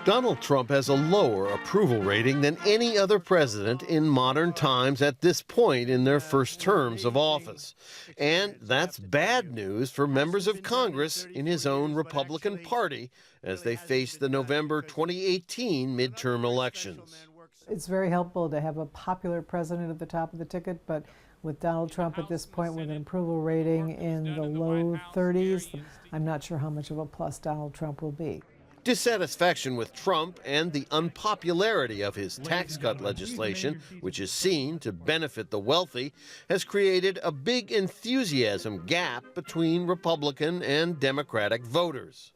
Donald Trump has a lower approval rating than any other president in modern times at this point in their first terms of office. And that's bad news for members of Congress in his own Republican Party as they face the November 2018 midterm elections. It's very helpful to have a popular president at the top of the ticket, but with Donald Trump at this point with an approval rating in the low 30s, I'm not sure how much of a plus Donald Trump will be. Dissatisfaction with Trump and the unpopularity of his tax cut legislation, which is seen to benefit the wealthy, has created a big enthusiasm gap between Republican and Democratic voters.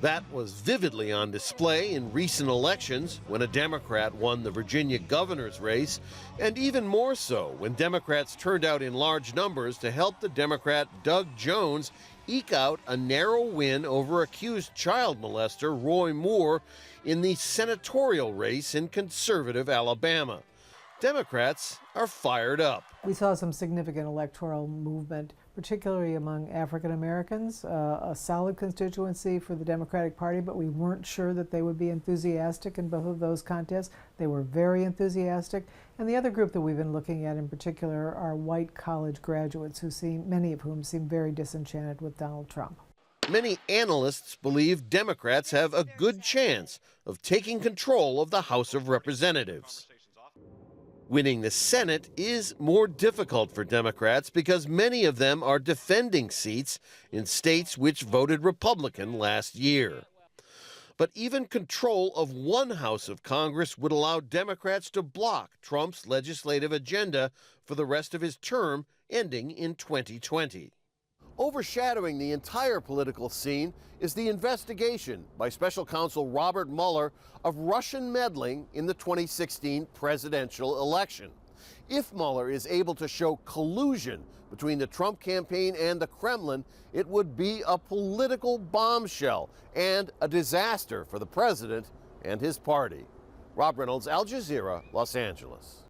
That was vividly on display in recent elections when a Democrat won the Virginia governor's race, and even more so when Democrats turned out in large numbers to help the Democrat Doug Jones eke out a narrow win over accused child molester Roy Moore in the senatorial race in conservative Alabama. Democrats are fired up. We saw some significant electoral movement, particularly among African Americans, a solid constituency for the Democratic Party, but we weren't sure that they would be enthusiastic in both of those contests. They were very enthusiastic. And the other group that we've been looking at in particular are white college graduates, many of whom seem very disenchanted with Donald Trump. Many analysts believe Democrats have a good chance of taking control of the House of Representatives. Winning the Senate is more difficult for Democrats because many of them are defending seats in states which voted Republican last year. But even control of one house of Congress would allow Democrats to block Trump's legislative agenda for the rest of his term ending in 2020. Overshadowing the entire political scene is the investigation by special counsel Robert Mueller of Russian meddling in the 2016 presidential election. If Mueller is able to show collusion between the Trump campaign and the Kremlin, it would be a political bombshell and a disaster for the president and his party. Rob Reynolds, Al Jazeera, Los Angeles.